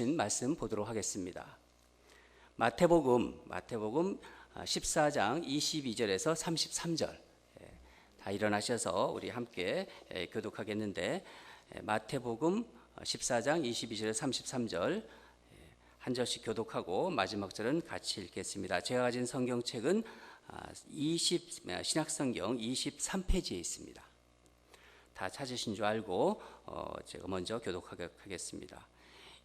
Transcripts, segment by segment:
말씀 보도록 하겠습니다. 마태복음 14장 22절에서 33절. 다 일어나셔서 우리 함께 교독하겠는데, 마태복음 14장 22절에서 33절 한 절씩 교독하고 마지막 절은 같이 읽겠습니다. 제가 가진 성경책은 신약성경 23페이지에 있습니다. 다 찾으신 줄 알고 제가 먼저 교독하겠습니다.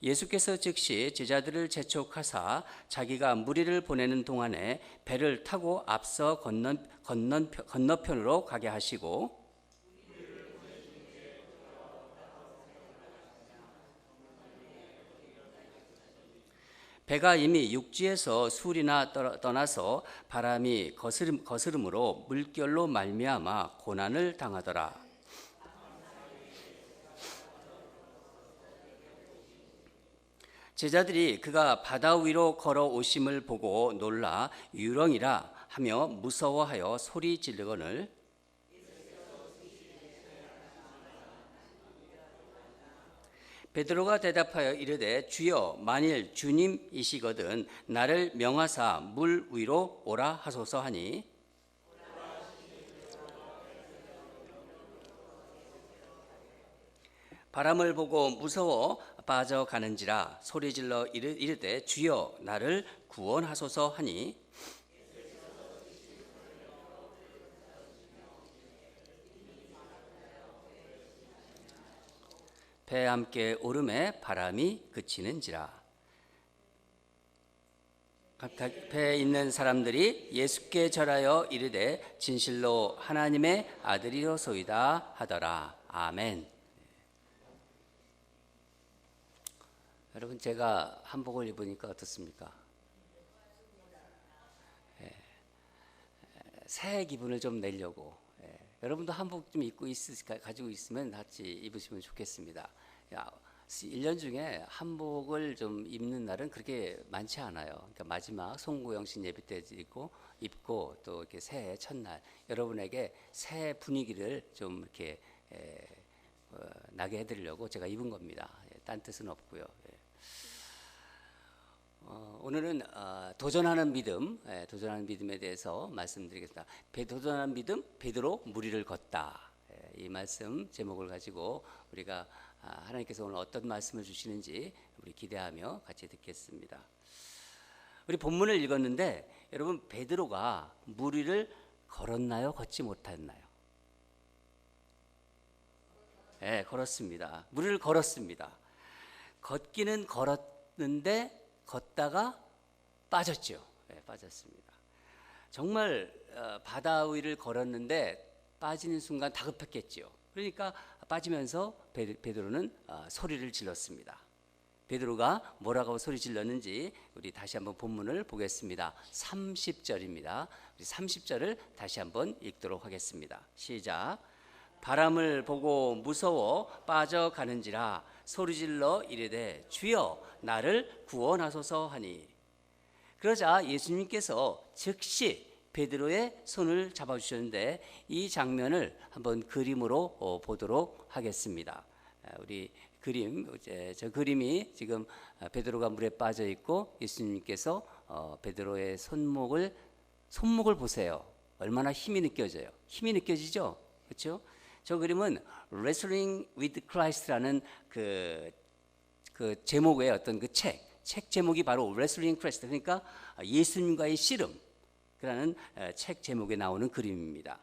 예수께서 즉시 제자들을 재촉하사 자기가 무리를 보내는 동안에 배를 타고 앞서 건너편으로 가게 하시고, 배가 이미 육지에서 술이나 떠나서 바람이 거스름으로 물결로 말미암아 고난을 당하더라. 제자들이 그가 바다 위로 걸어오심을 보고 놀라 유령이라 하며 무서워하여 소리 지르거늘, 베드로가 대답하여 이르되 주여, 만일 주님이시거든 나를 명하사 물 위로 오라 하소서 하니, 바람을 보고 무서워 빠져가는지라 소리질러 이르되 주여, 나를 구원하소서 하니, 배에 함께 오름에 바람이 그치는지라. 배에 있는 사람들이 예수께 절하여 이르되 진실로 하나님의 아들이로소이다 하더라. 아멘. 여러분, 제가 한복을 입으니까 어떻습니까? 새해 기분을 좀 내려고, 여러분도 한복 좀 가지고 있으면 같이 입으시면 좋겠습니다. 1년 중에 한복을 좀 입는 날은 그렇게 많지 않아요. 그러니까 마지막 송구영신 예배 때 입고 또 이렇게 새해 첫날 여러분에게 새해 분위기를 좀 이렇게 나게 해드리려고 제가 입은 겁니다. 딴 뜻은 없고요. 오늘은 도전하는 믿음에 대해서 말씀드리겠습니다. 도전하는 믿음, 베드로 무리를 걷다. 이 말씀 제목을 가지고 우리가 하나님께서 오늘 어떤 말씀을 주시는지 우리 기대하며 같이 듣겠습니다. 우리 본문을 읽었는데 여러분, 베드로가 무리를 걸었나요? 걷지 못했나요? 네, 걸었습니다. 무리를 걸었습니다. 걷기는 걸었는데 걷다가 빠졌죠. 네, 빠졌습니다. 정말 바다 위를 걸었는데 빠지는 순간 다급했겠죠. 그러니까 빠지면서 베드로는 소리를 질렀습니다. 베드로가 뭐라고 소리 질렀는지 우리 다시 한번 본문을 보겠습니다. 30절입니다. 우리 30절을 다시 한번 읽도록 하겠습니다. 시작. 바람을 보고 무서워 빠져가는지라 소리질러 이르되 주여, 나를 구원하소서 하니, 그러자 예수님께서 즉시 베드로의 손을 잡아주셨는데 이 장면을 한번 그림으로 보도록 하겠습니다. 우리 저 그림이 지금 베드로가 물에 빠져 있고 예수님께서 베드로의 손목을 보세요. 얼마나 힘이 느껴져요. 힘이 느껴지죠? 그렇죠? 저 그림은 Wrestling with Christ라는 그 제목의 어떤 그 책 제목이 바로 Wrestling Christ, 그러니까 예수님과의 씨름, 그라는 책 제목에 나오는 그림입니다.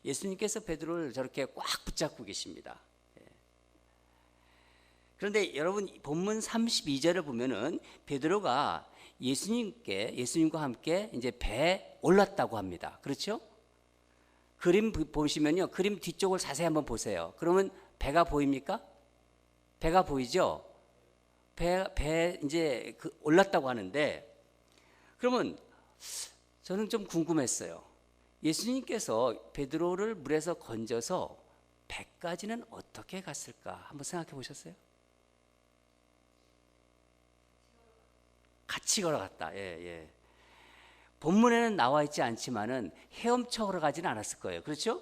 예수님께서 베드로를 저렇게 꽉 붙잡고 계십니다. 그런데 여러분, 본문 32절을 보면은 베드로가 예수님과 함께 이제 배에 올랐다고 합니다. 그렇죠? 그림 보시면요, 그림 뒤쪽을 자세히 한번 보세요. 그러면 배가 보입니까? 배가 보이죠? 배 이제 올랐다고 하는데, 그러면 저는 좀 궁금했어요. 예수님께서 베드로를 물에서 건져서 배까지는 어떻게 갔을까? 한번 생각해 보셨어요? 같이 걸어갔다. 예. 본문에는 나와 있지 않지만은 헤엄쳐 걸어가지는 않았을 거예요. 그렇죠?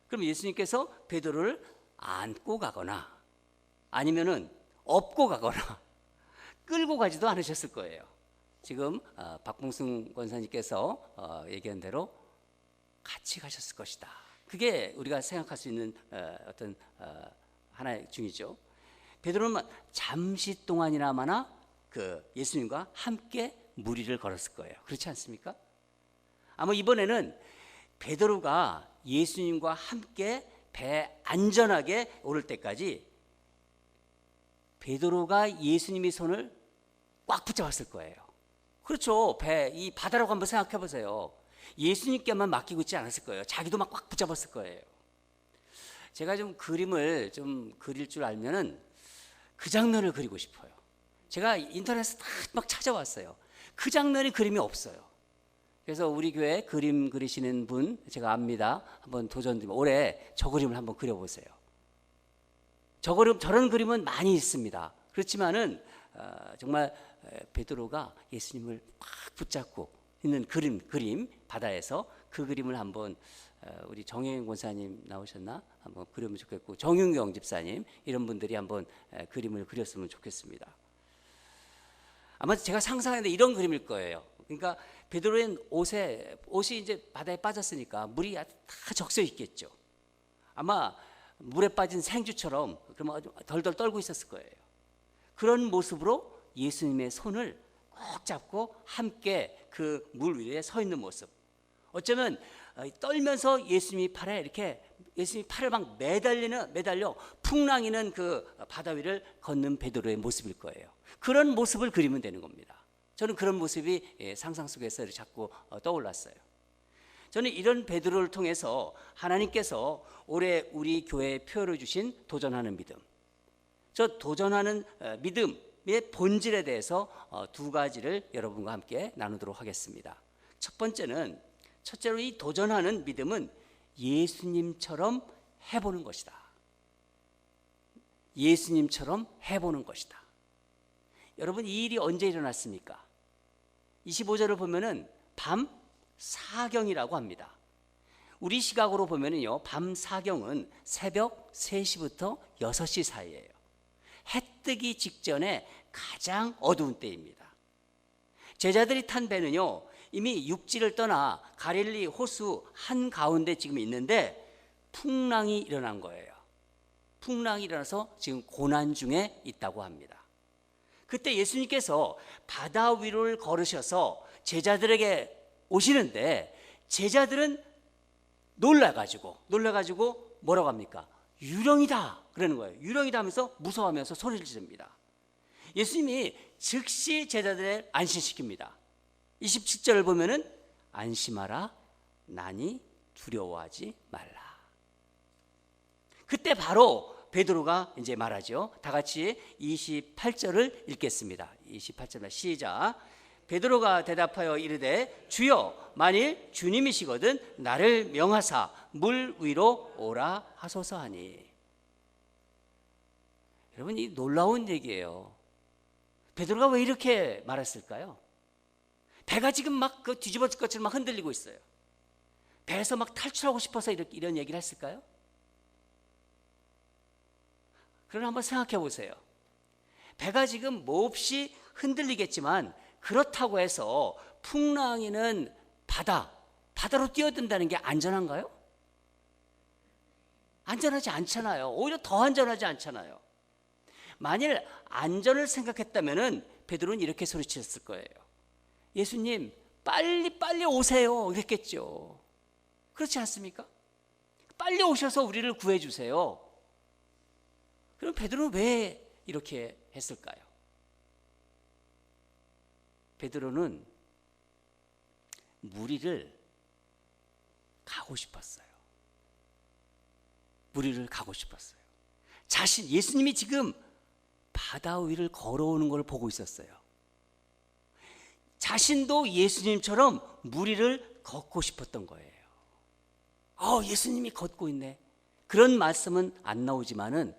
그럼 예수님께서 베드로를 안고 가거나 아니면은 업고 가거나 끌고 가지도 않으셨을 거예요. 지금 박봉순 권사님께서 얘기한 대로 같이 가셨을 것이다. 그게 우리가 생각할 수 있는 어떤 하나의 중이죠. 베드로는 잠시 동안이나마나 그 예수님과 함께 무리를 걸었을 거예요. 그렇지 않습니까? 아마 이번에는 베드로가 예수님과 함께 배 안전하게 오를 때까지 베드로가 예수님의 손을 꽉 붙잡았을 거예요. 그렇죠. 이 바다라고 한번 생각해 보세요. 예수님께만 맡기고 있지 않았을 거예요. 자기도 막 꽉 붙잡았을 거예요. 제가 좀 그림을 좀 그릴 줄 알면은 그 장면을 그리고 싶어요. 제가 인터넷에 막 찾아왔어요. 그 장면의 그림이 없어요. 그래서 우리 교회 그림 그리시는 분 제가 압니다. 한번 도전드리면 올해 저 그림을 한번 그려보세요. 저런 그림은 많이 있습니다. 그렇지만은 정말 베드로가 예수님을 꽉 붙잡고 있는 그림 바다에서 그 그림을 한번 우리 정혜인 권사님 나오셨나? 한번 그리면 좋겠고 정윤경 집사님 이런 분들이 한번 그림을 그렸으면 좋겠습니다. 아마 제가 상상하는데 이런 그림일 거예요. 그러니까 베드로의 옷이 이제 바다에 빠졌으니까 물이 다 적셔 있겠죠. 아마 물에 빠진 생쥐처럼 그러면 덜덜 떨고 있었을 거예요. 그런 모습으로 예수님의 손을 꼭 잡고 함께 그 물 위에 서 있는 모습. 어쩌면 떨면서 예수님이 팔을 막 매달려 풍랑이는 그 바다 위를 걷는 베드로의 모습일 거예요. 그런 모습을 그리면 되는 겁니다. 저는 그런 모습이 상상 속에서 자꾸 떠올랐어요. 저는 이런 베드로를 통해서 하나님께서 올해 우리 교회에 표현해 주신 도전하는 믿음, 저 도전하는 믿음의 본질에 대해서 두 가지를 여러분과 함께 나누도록 하겠습니다. 첫째로 이 도전하는 믿음은 예수님처럼 해보는 것이다. 예수님처럼 해보는 것이다. 여러분, 이 일이 언제 일어났습니까? 25절을 보면은 밤 사경이라고 합니다. 우리 시각으로 보면은요, 밤 사경은 새벽 3시부터 6시 사이예요. 해 뜨기 직전에 가장 어두운 때입니다. 제자들이 탄 배는요, 이미 육지를 떠나 갈릴리 호수 한가운데 지금 있는데 풍랑이 일어난 거예요. 풍랑이 일어나서 지금 고난 중에 있다고 합니다. 그때 예수님께서 바다 위를 걸으셔서 제자들에게 오시는데 제자들은 놀라가지고 뭐라고 합니까? 유령이다 그러는 거예요. 유령이다 하면서 무서워하면서 소리를 지릅니다. 예수님이 즉시 제자들을 안심시킵니다. 27절을 보면은 안심하라, 나니 두려워하지 말라. 그때 바로 베드로가 이제 말하죠. 다 같이 28절을 읽겠습니다. 28절 시작. 베드로가 대답하여 이르되 주여, 만일 주님이시거든 나를 명하사 물 위로 오라 하소서 하니. 여러분, 이 놀라운 얘기예요. 베드로가 왜 이렇게 말했을까요? 배가 지금 막 그 뒤집어질 것처럼 막 흔들리고 있어요. 배에서 막 탈출하고 싶어서 이런 얘기를 했을까요? 그럼 한번 생각해 보세요. 배가 지금 몹시 흔들리겠지만 그렇다고 해서 풍랑이는 바다로 뛰어든다는 게 안전한가요? 안전하지 않잖아요. 오히려 더 안전하지 않잖아요. 만일 안전을 생각했다면 베드로는 이렇게 소리쳤을 거예요. 예수님, 빨리 오세요 이랬겠죠. 그렇지 않습니까? 빨리 오셔서 우리를 구해 주세요. 그럼 베드로는 왜 이렇게 했을까요? 베드로는 무리를 가고 싶었어요. 예수님이 지금 바다 위를 걸어오는 걸 보고 있었어요. 자신도 예수님처럼 무리를 걷고 싶었던 거예요. 예수님이 걷고 있네. 그런 말씀은 안 나오지만은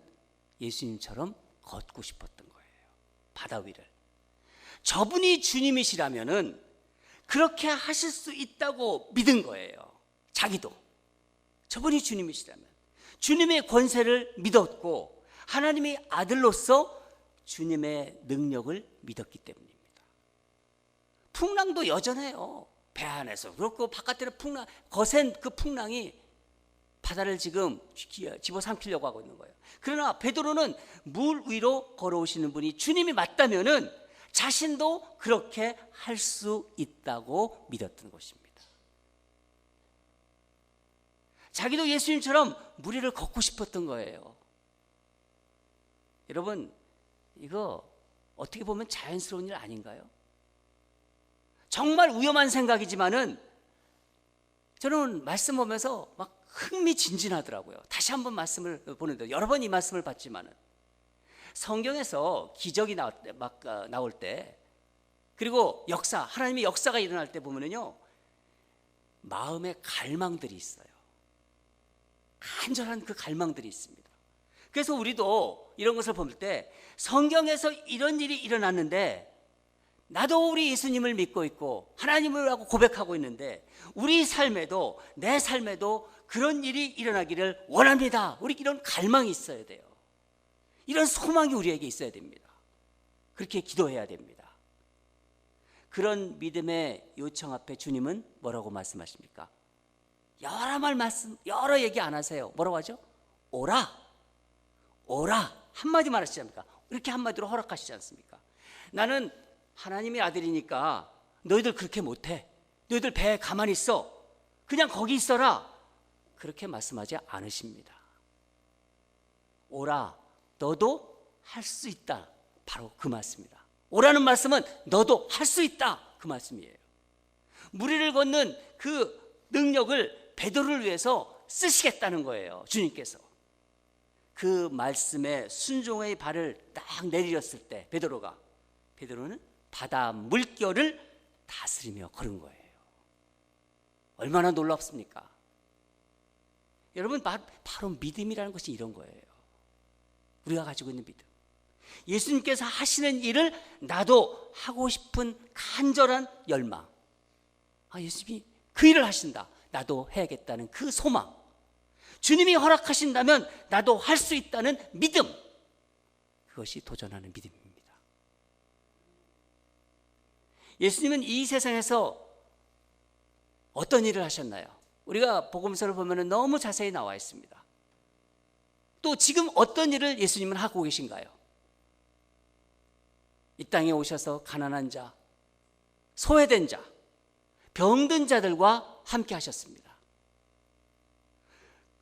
예수님처럼 걷고 싶었던 거예요. 바다 위를. 저분이 주님이시라면은 그렇게 하실 수 있다고 믿은 거예요. 자기도. 저분이 주님이시라면. 주님의 권세를 믿었고 하나님의 아들로서 주님의 능력을 믿었기 때문입니다. 풍랑도 여전해요. 배 안에서. 그렇고 바깥에는 풍랑, 거센 그 풍랑이 바다를 지금 집어삼키려고 하고 있는 거예요. 그러나 베드로는 물 위로 걸어오시는 분이 주님이 맞다면은 자신도 그렇게 할 수 있다고 믿었던 것입니다. 자기도 예수님처럼 물 위를 걷고 싶었던 거예요. 여러분, 이거 어떻게 보면 자연스러운 일 아닌가요? 정말 위험한 생각이지만은 저는 말씀 보면서 막 흥미진진하더라고요. 다시 한번 말씀을 보는데 여러 번 이 말씀을 봤지만은 성경에서 기적이 나올 때 그리고 역사, 하나님의 역사가 일어날 때 보면은요, 마음의 갈망들이 있어요. 간절한 그 갈망들이 있습니다. 그래서 우리도 이런 것을 볼 때 성경에서 이런 일이 일어났는데 나도 우리 예수님을 믿고 있고 하나님을 하고 고백하고 있는데 우리 삶에도, 내 삶에도 그런 일이 일어나기를 원합니다. 우리 이런 갈망이 있어야 돼요. 이런 소망이 우리에게 있어야 됩니다. 그렇게 기도해야 됩니다. 그런 믿음의 요청 앞에 주님은 뭐라고 말씀하십니까? 여러 얘기 안 하세요. 뭐라고 하죠? 오라, 오라. 한마디만 하시지 않습니까? 이렇게 한마디로 허락하시지 않습니까? 나는 하나님의 아들이니까 너희들 그렇게 못해. 너희들 배에 가만히 있어. 그냥 거기 있어라. 그렇게 말씀하지 않으십니다. 오라, 너도 할 수 있다. 바로 그 말씀입니다. 오라는 말씀은 너도 할 수 있다. 그 말씀이에요. 물 위를 걷는 그 능력을 베드로를 위해서 쓰시겠다는 거예요. 주님께서. 그 말씀에 순종의 발을 딱 내디뎠을 때 베드로는 바다 물결을 다스리며 걸은 거예요. 얼마나 놀랍습니까? 여러분, 바로 믿음이라는 것이 이런 거예요. 우리가 가지고 있는 믿음. 예수님께서 하시는 일을 나도 하고 싶은 간절한 열망. 예수님이 그 일을 하신다. 나도 해야겠다는 그 소망. 주님이 허락하신다면 나도 할 수 있다는 믿음. 그것이 도전하는 믿음입니다. 예수님은 이 세상에서 어떤 일을 하셨나요? 우리가 복음서를 보면 너무 자세히 나와 있습니다. 또 지금 어떤 일을 예수님은 하고 계신가요? 이 땅에 오셔서 가난한 자, 소외된 자, 병든 자들과 함께 하셨습니다.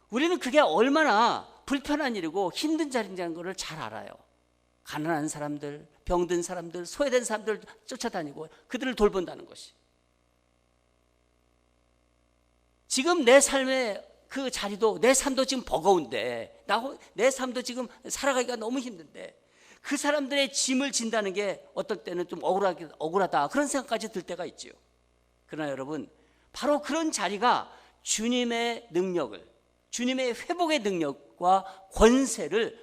우리는 그게 얼마나 불편한 일이고 힘든 자리라는 것을 잘 알아요. 가난한 사람들, 병든 사람들, 소외된 사람들 쫓아다니고 그들을 돌본다는 것이. 지금 내 삶의 그 자리도, 내 삶도 지금 버거운데, 내 삶도 지금 살아가기가 너무 힘든데 그 사람들의 짐을 진다는 게 어떨 때는 좀 억울하다 그런 생각까지 들 때가 있지요. 그러나 여러분, 바로 그런 자리가 주님의 능력을, 주님의 회복의 능력과 권세를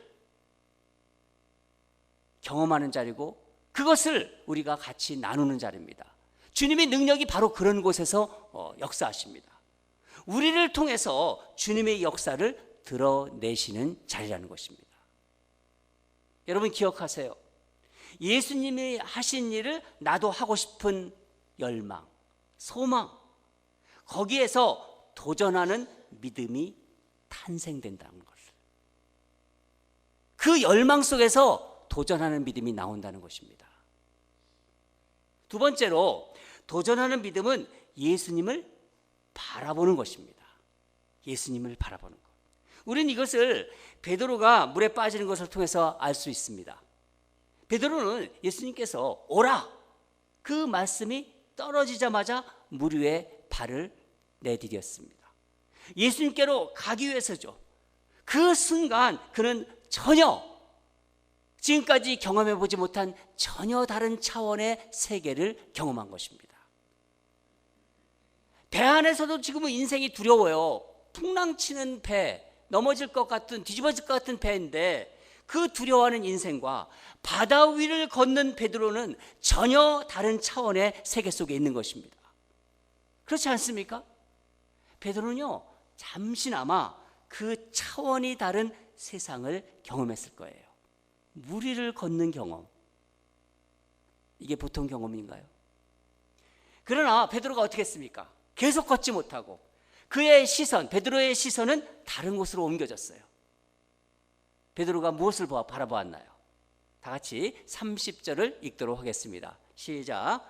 경험하는 자리고 그것을 우리가 같이 나누는 자리입니다. 주님의 능력이 바로 그런 곳에서 역사하십니다. 우리를 통해서 주님의 역사를 드러내시는 자리라는 것입니다. 여러분 기억하세요. 예수님이 하신 일을 나도 하고 싶은 열망, 소망, 거기에서 도전하는 믿음이 탄생된다는 것을. 그 열망 속에서 도전하는 믿음이 나온다는 것입니다. 두 번째로, 도전하는 믿음은 예수님을 바라보는 것입니다. 예수님을 바라보는 것. 우리는 이것을 베드로가 물에 빠지는 것을 통해서 알 수 있습니다. 베드로는 예수님께서 오라, 그 말씀이 떨어지자마자 물 위에 발을 내디뎠습니다. 예수님께로 가기 위해서죠. 그 순간 그는 전혀 지금까지 경험해보지 못한 전혀 다른 차원의 세계를 경험한 것입니다. 배 안에서도 지금은 인생이 두려워요. 풍랑치는 배, 넘어질 것 같은, 뒤집어질 것 같은 배인데 그 두려워하는 인생과 바다 위를 걷는 베드로는 전혀 다른 차원의 세계 속에 있는 것입니다. 그렇지 않습니까? 베드로는요, 잠시나마 그 차원이 다른 세상을 경험했을 거예요. 물 위를 걷는 경험, 이게 보통 경험인가요? 그러나 베드로가 어떻게 했습니까? 계속 걷지 못하고 그의 시선, 베드로의 시선은 다른 곳으로 옮겨졌어요. 베드로가 무엇을 바라보았나요? 다 같이 30절을 읽도록 하겠습니다. 시작.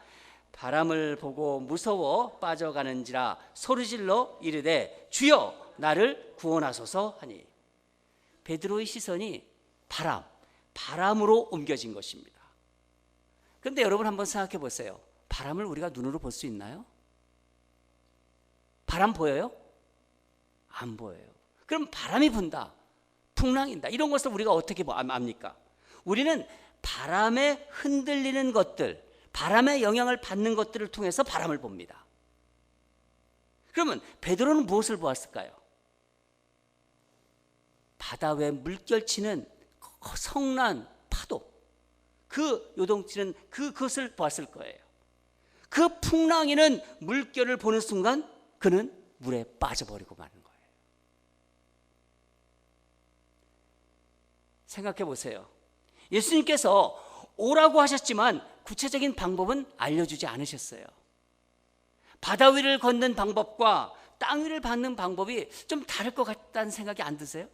바람을 보고 무서워 빠져가는지라 소리질러 이르되 주여 나를 구원하소서 하니. 베드로의 시선이 바람으로 옮겨진 것입니다. 그런데 여러분 한번 생각해 보세요. 바람을 우리가 눈으로 볼 수 있나요? 바람 보여요? 안 보여요. 그럼 바람이 분다, 풍랑인다, 이런 것을 우리가 어떻게 압니까? 우리는 바람에 흔들리는 것들, 바람의 영향을 받는 것들을 통해서 바람을 봅니다. 그러면 베드로는 무엇을 보았을까요? 바다 위에 물결치는 성난 파도, 그 요동치는 그것을 보았을 거예요. 그 풍랑이는 물결을 보는 순간 그는 물에 빠져버리고 마는 거예요. 생각해 보세요. 예수님께서 오라고 하셨지만 구체적인 방법은 알려주지 않으셨어요. 바다 위를 걷는 방법과 땅 위를 걷는 방법이 좀 다를 것 같다는 생각이 안 드세요?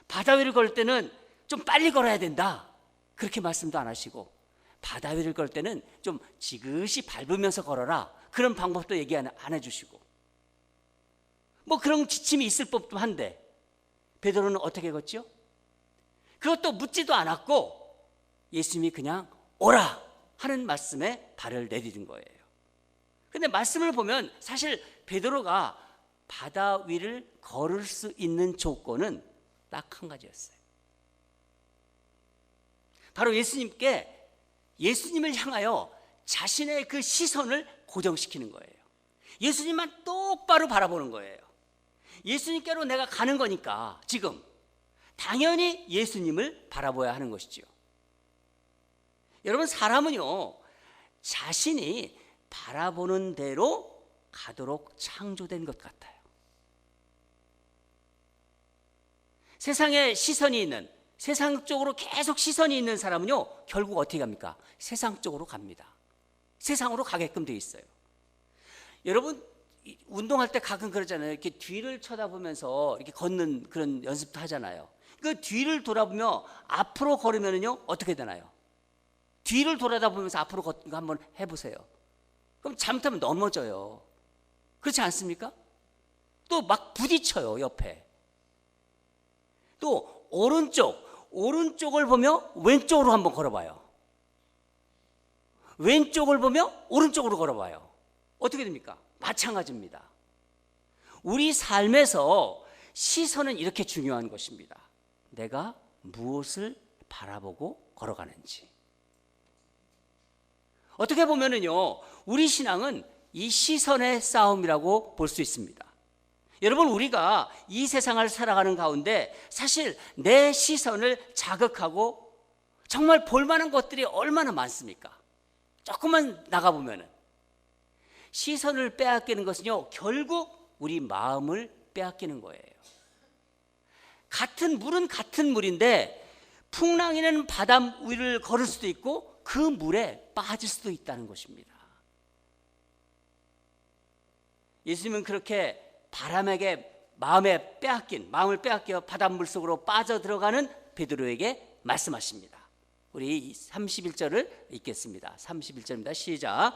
바다 위를 걸 때는 좀 빨리 걸어야 된다, 그렇게 말씀도 안 하시고, 바다 위를 걸 때는 좀 지그시 밟으면서 걸어라, 그런 방법도 얘기 안 해주시고, 뭐 그런 지침이 있을 법도 한데 베드로는 어떻게 걷죠? 그것도 묻지도 않았고 예수님이 그냥 오라 하는 말씀에 발을 내디딘 거예요. 그런데 말씀을 보면 사실 베드로가 바다 위를 걸을 수 있는 조건은 딱 한 가지였어요. 바로 예수님을 향하여 자신의 그 시선을 고정시키는 거예요. 예수님만 똑바로 바라보는 거예요. 예수님께로 내가 가는 거니까 지금 당연히 예수님을 바라봐야 하는 것이죠. 여러분, 사람은요 자신이 바라보는 대로 가도록 창조된 것 같아요. 세상에 시선이 있는, 세상 쪽으로 계속 시선이 있는 사람은요 결국 어떻게 갑니까? 세상 쪽으로 갑니다. 세상으로 가게끔 돼 있어요. 여러분, 운동할 때 가끔 그러잖아요. 이렇게 뒤를 쳐다보면서 이렇게 걷는 그런 연습도 하잖아요. 그 뒤를 돌아보며 앞으로 걸으면요 어떻게 되나요? 뒤를 돌아다보면서 앞으로 걷는 거 한번 해보세요. 그럼 잘못하면 넘어져요. 그렇지 않습니까? 또 막 부딪혀요, 옆에. 또 오른쪽을 보며 왼쪽으로 한번 걸어봐요. 왼쪽을 보며 오른쪽으로 걸어봐요. 어떻게 됩니까? 마찬가지입니다. 우리 삶에서 시선은 이렇게 중요한 것입니다. 내가 무엇을 바라보고 걸어가는지. 어떻게 보면은요 우리 신앙은 이 시선의 싸움이라고 볼 수 있습니다. 여러분, 우리가 이 세상을 살아가는 가운데 사실 내 시선을 자극하고 정말 볼만한 것들이 얼마나 많습니까? 조금만 나가보면은 시선을 빼앗기는 것은요 결국 우리 마음을 빼앗기는 거예요. 같은 물은 같은 물인데 풍랑이는 바다 위를 걸을 수도 있고 그 물에 빠질 수도 있다는 것입니다. 예수님은 그렇게 바람에게 마음을 빼앗겨 바닷물 속으로 빠져들어가는 베드로에게 말씀하십니다. 우리 31절을 읽겠습니다. 31절입니다. 시작.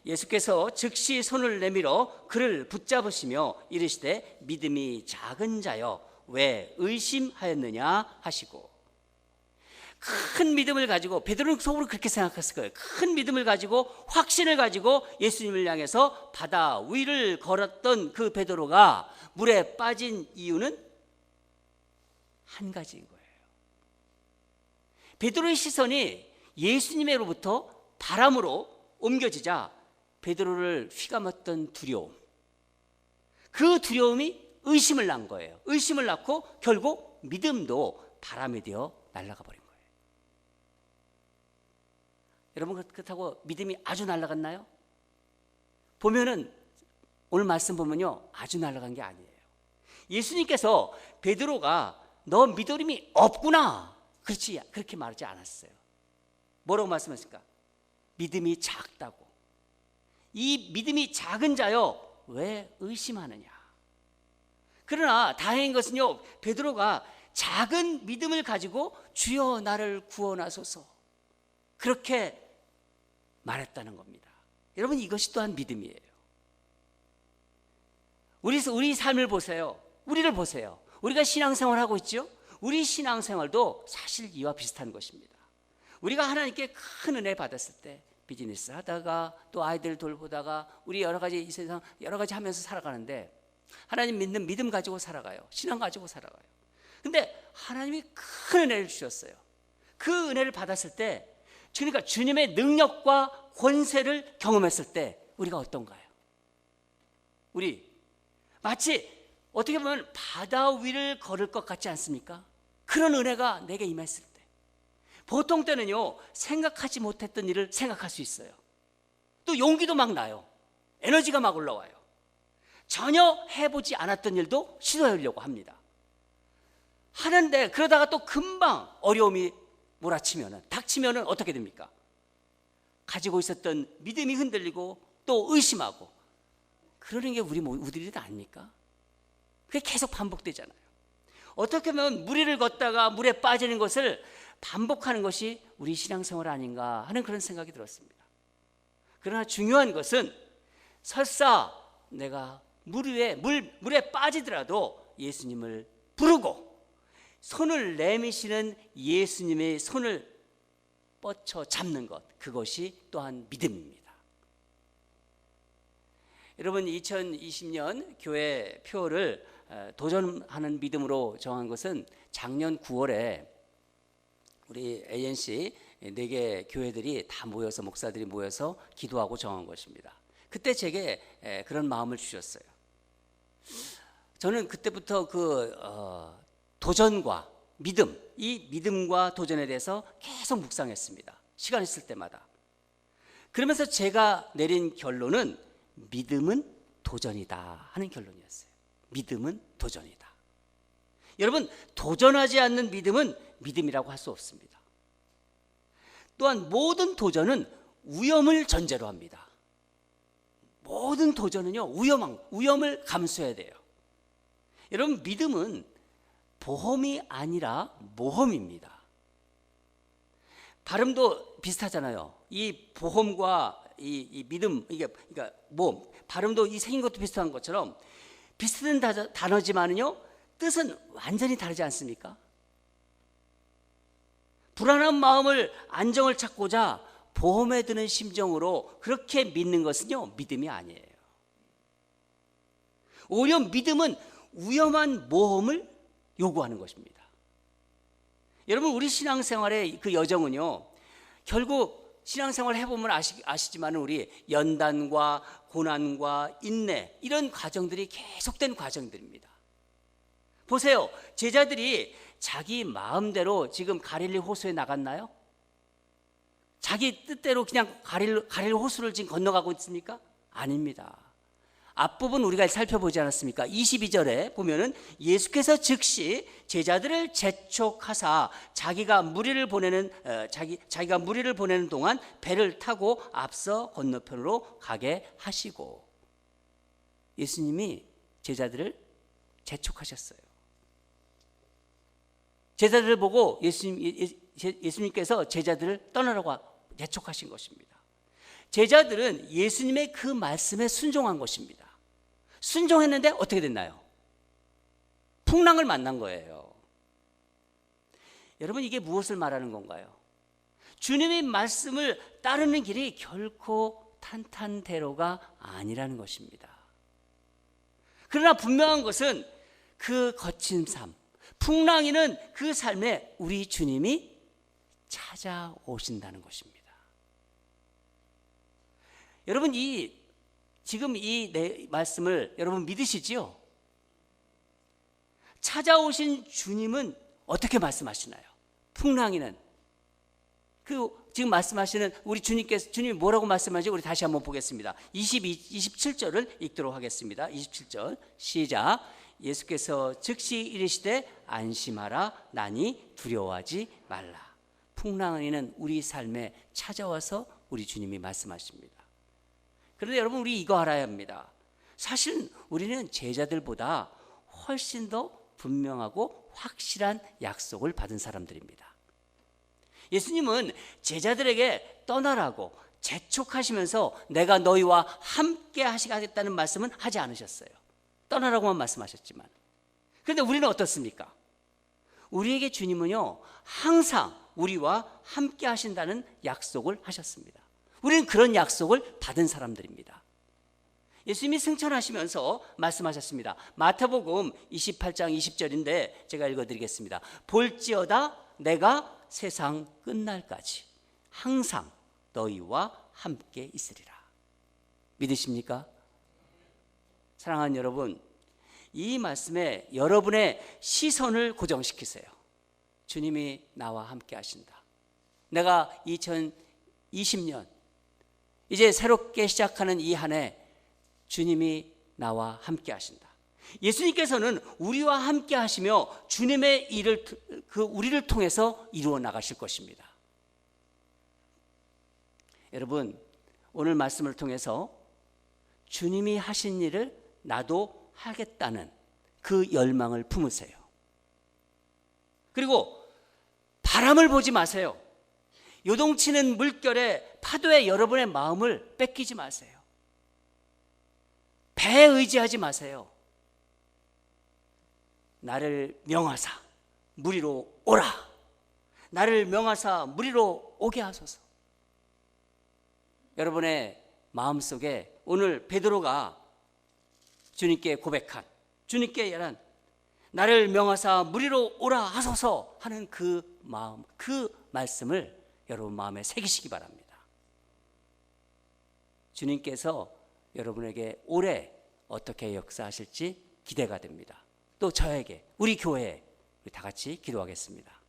예수께서 즉시 손을 내밀어 그를 붙잡으시며 이르시되 믿음이 작은 자여 왜 의심하였느냐 하시고. 큰 믿음을 가지고, 베드로는 속으로 그렇게 생각했을 거예요. 큰 믿음을 가지고 확신을 가지고 예수님을 향해서 바다 위를 걸었던 그 베드로가 물에 빠진 이유는 한 가지인 거예요. 베드로의 시선이 예수님으로부터 바람으로 옮겨지자 베드로를 휘감았던 두려움, 그 두려움이 의심을 낳은 거예요. 의심을 낳고 결국 믿음도 바람에 되어 날아가 버린 거예요. 여러분, 그렇다고 믿음이 아주 날아갔나요? 보면은 오늘 말씀 보면요 아주 날아간 게 아니에요. 예수님께서 베드로가 너 믿음이 없구나, 그렇게 말하지 않았어요. 뭐라고 말씀하셨을까? 믿음이 작다고. 이 믿음이 작은 자여 왜 의심하느냐. 그러나 다행인 것은요, 베드로가 작은 믿음을 가지고 주여 나를 구원하소서 그렇게 말했다는 겁니다. 여러분, 이것이 또한 믿음이에요. 우리 삶을 보세요. 우리를 보세요. 우리가 신앙생활을 하고 있죠. 우리 신앙생활도 사실 이와 비슷한 것입니다. 우리가 하나님께 큰 은혜 받았을 때 비즈니스 하다가 또 아이들 돌보다가 우리 여러 가지 이 세상 여러 가지 하면서 살아가는데 하나님 믿는 믿음 가지고 살아가요. 신앙 가지고 살아가요. 근데 하나님이 큰 은혜를 주셨어요. 그 은혜를 받았을 때, 그러니까 주님의 능력과 권세를 경험했을 때 우리가 어떤가요? 우리 마치 어떻게 보면 바다 위를 걸을 것 같지 않습니까? 그런 은혜가 내게 임했을 때, 보통 때는요 생각하지 못했던 일을 생각할 수 있어요. 또 용기도 막 나요. 에너지가 막 올라와요. 전혀 해보지 않았던 일도 시도하려고 합니다. 하는데 그러다가 또 금방 어려움이 닥치면은 어떻게 됩니까? 가지고 있었던 믿음이 흔들리고 또 의심하고 그러는 게 우리들 아닙니까? 그게 계속 반복되잖아요. 어떻게 보면 무리를 걷다가 물에 빠지는 것을 반복하는 것이 우리 신앙생활 아닌가 하는 그런 생각이 들었습니다. 그러나 중요한 것은 설사 내가 물에 빠지더라도 예수님을 부르고 손을 내미시는 예수님의 손을 뻗쳐 잡는 것, 그것이 또한 믿음입니다. 여러분, 2020년 교회 표를 도전하는 믿음으로 정한 것은 작년 9월에 우리 ANC 4개 교회들이 다 모여서, 목사들이 모여서 기도하고 정한 것입니다. 그때 제게 그런 마음을 주셨어요. 저는 그때부터 도전과 믿음, 이 믿음과 도전에 대해서 계속 묵상했습니다. 시간 있을 때마다. 그러면서 제가 내린 결론은 믿음은 도전이다 하는 결론이었어요. 믿음은 도전이다. 여러분, 도전하지 않는 믿음은 믿음이라고 할 수 없습니다. 또한 모든 도전은 위험을 전제로 합니다. 모든 도전은요, 위험을 감수해야 돼요. 여러분, 믿음은 보험이 아니라 모험입니다. 발음도 비슷하잖아요. 이 보험과 이 믿음, 그러니까 발음도 이 생긴 것도 비슷한 것처럼 비슷한 단어지만은요, 뜻은 완전히 다르지 않습니까? 불안한 마음을 안정을 찾고자 보험에 드는 심정으로 그렇게 믿는 것은요, 믿음이 아니에요. 오히려 믿음은 위험한 모험을 요구하는 것입니다. 여러분, 우리 신앙생활의 그 여정은요, 결국 신앙생활을 해보면 아시지만 우리 연단과 고난과 인내, 이런 과정들이 계속된 과정들입니다. 보세요, 제자들이 자기 마음대로 지금 갈릴리 호수에 나갔나요? 자기 뜻대로 그냥 갈릴리 호수를 지금 건너가고 있습니까? 아닙니다. 앞부분 우리가 살펴보지 않았습니까? 22절에 보면은 예수께서 즉시 제자들을 재촉하사 자기가 무리를 보내는 동안 배를 타고 앞서 건너편으로 가게 하시고, 예수님이 제자들을 재촉하셨어요. 제자들을 보고 예수님께서 제자들을 떠나라고 재촉하신 것입니다. 제자들은 예수님의 그 말씀에 순종한 것입니다. 순종했는데 어떻게 됐나요? 풍랑을 만난 거예요. 여러분, 이게 무엇을 말하는 건가요? 주님의 말씀을 따르는 길이 결코 탄탄대로가 아니라는 것입니다. 그러나 분명한 것은 그 거친 삶, 풍랑이는 그 삶에 우리 주님이 찾아오신다는 것입니다. 여러분, 지금 이 내 말씀을 여러분 믿으시지요? 찾아오신 주님은 어떻게 말씀하시나요? 풍랑이는 지금 말씀하시는 우리 주님이 뭐라고 말씀하시죠? 우리 다시 한번 보겠습니다. 27절을 읽도록 하겠습니다. 27절 시작. 예수께서 즉시 이르시되 안심하라, 나니 두려워하지 말라. 풍랑은 이는 우리 삶에 찾아와서 우리 주님이 말씀하십니다. 그런데 여러분, 우리 이거 알아야 합니다. 사실 우리는 제자들보다 훨씬 더 분명하고 확실한 약속을 받은 사람들입니다. 예수님은 제자들에게 떠나라고 재촉하시면서 내가 너희와 함께 하시겠다는 말씀은 하지 않으셨어요. 떠나라고만 말씀하셨지만. 그런데 우리는 어떻습니까? 우리에게 주님은요, 항상 우리와 함께 하신다는 약속을 하셨습니다. 우리는 그런 약속을 받은 사람들입니다. 예수님이 승천하시면서 말씀하셨습니다. 마태복음 28장 20절인데 제가 읽어드리겠습니다. 볼지어다 내가 세상 끝날까지 항상 너희와 함께 있으리라. 믿으십니까? 사랑하는 여러분, 이 말씀에 여러분의 시선을 고정시키세요. 주님이 나와 함께 하신다. 내가 2020년 이제 새롭게 시작하는 이 한 해 주님이 나와 함께 하신다. 예수님께서는 우리와 함께 하시며 주님의 일을 우리를 통해서 이루어 나가실 것입니다. 여러분, 오늘 말씀을 통해서 주님이 하신 일을 나도 하겠다는 그 열망을 품으세요. 그리고 바람을 보지 마세요. 요동치는 물결에 파도에 여러분의 마음을 뺏기지 마세요. 배에 의지하지 마세요. 나를 명하사 무리로 오라. 나를 명하사 무리로 오게 하소서. 여러분의 마음속에 오늘 베드로가 주님께 고백한, 주님께 예란 나를 명하사 무리로 오라 하소서 하는 그 마음, 그 말씀을 여러분 마음에 새기시기 바랍니다. 주님께서 여러분에게 올해 어떻게 역사하실지 기대가 됩니다. 또 저에게, 우리 교회에 우리 다 같이 기도하겠습니다.